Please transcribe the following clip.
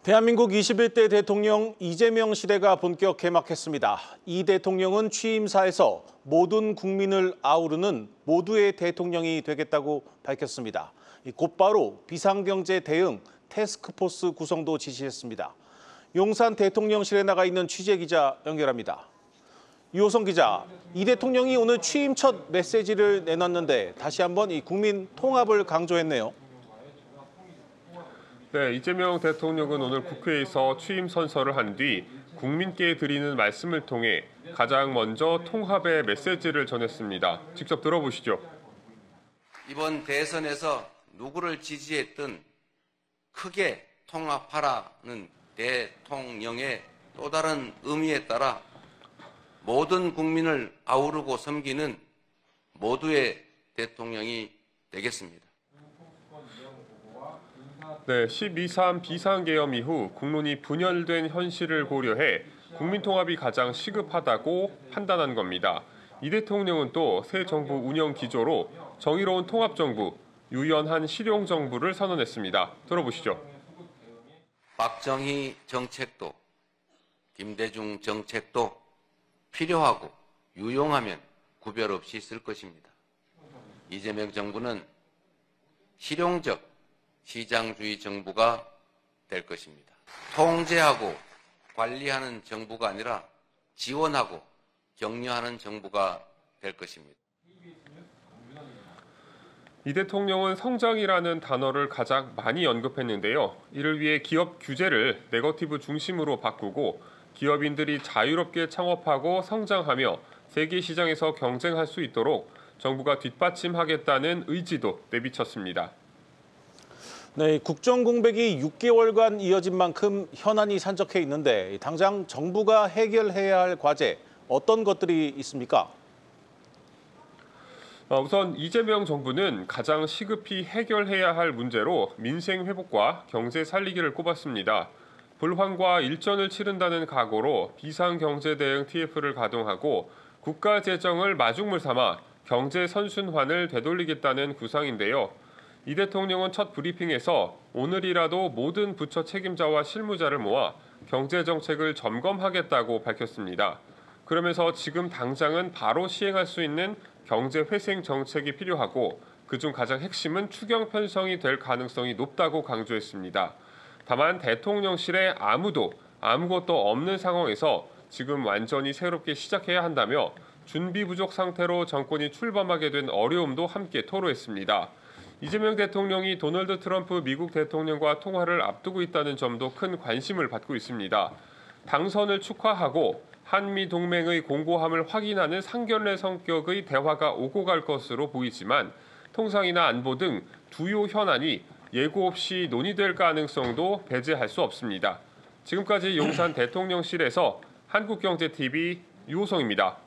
대한민국 21대 대통령 이재명 시대가 본격 개막했습니다. 이 대통령은 취임사에서 모든 국민을 아우르는 모두의 대통령이 되겠다고 밝혔습니다. 곧바로 비상경제 대응 태스크포스 구성도 지시했습니다. 용산 대통령실에 나가 있는 취재기자 연결합니다. 유호성 기자, 이 대통령이 오늘 취임 첫 메시지를 내놨는데 다시 한번 이 국민 통합을 강조했네요. 네, 이재명 대통령은 오늘 국회에서 취임 선서를 한 뒤 국민께 드리는 말씀을 통해 가장 먼저 통합의 메시지를 전했습니다. 직접 들어보시죠. 이번 대선에서 누구를 지지했든 크게 통합하라는 대통령의 또 다른 의미에 따라 모든 국민을 아우르고 섬기는 모두의 대통령이 되겠습니다. 네, 12.3 비상계엄 이후 국론이 분열된 현실을 고려해 국민통합이 가장 시급하다고 판단한 겁니다. 이 대통령은 또 새 정부 운영 기조로 정의로운 통합정부, 유연한 실용정부를 선언했습니다. 들어보시죠. 박정희 정책도 김대중 정책도 필요하고 유용하면 구별 없이 쓸 것입니다. 이재명 정부는 실용적 시장주의 정부가 될 것입니다. 통제하고 관리하는 정부가 아니라 지원하고 격려하는 정부가 될 것입니다. 이 대통령은 성장이라는 단어를 가장 많이 언급했는데요. 이를 위해 기업 규제를 네거티브 중심으로 바꾸고 기업인들이 자유롭게 창업하고 성장하며 세계 시장에서 경쟁할 수 있도록 정부가 뒷받침하겠다는 의지도 내비쳤습니다. 네, 국정 공백이 6개월간 이어진 만큼 현안이 산적해 있는데 당장 정부가 해결해야 할 과제 어떤 것들이 있습니까? 우선 이재명 정부는 가장 시급히 해결해야 할 문제로 민생 회복과 경제 살리기를 꼽았습니다. 불황과 일전을 치른다는 각오로 비상경제대응 TF를 가동하고 국가 재정을 마중물 삼아 경제 선순환을 되돌리겠다는 구상인데요. 이 대통령은 첫 브리핑에서 오늘이라도 모든 부처 책임자와 실무자를 모아 경제정책을 점검하겠다고 밝혔습니다. 그러면서 지금 당장은 바로 시행할 수 있는 경제회생 정책이 필요하고 그중 가장 핵심은 추경 편성이 될 가능성이 높다고 강조했습니다. 다만 대통령실에 아무것도 없는 상황에서 지금 완전히 새롭게 시작해야 한다며 준비 부족 상태로 정권이 출범하게 된 어려움도 함께 토로했습니다. 이재명 대통령이 도널드 트럼프 미국 대통령과 통화를 앞두고 있다는 점도 큰 관심을 받고 있습니다. 당선을 축하하고 한미 동맹의 공고함을 확인하는 상견례 성격의 대화가 오고 갈 것으로 보이지만 통상이나 안보 등 주요 현안이 예고 없이 논의될 가능성도 배제할 수 없습니다. 지금까지 용산 대통령실에서 한국경제TV 유호성입니다.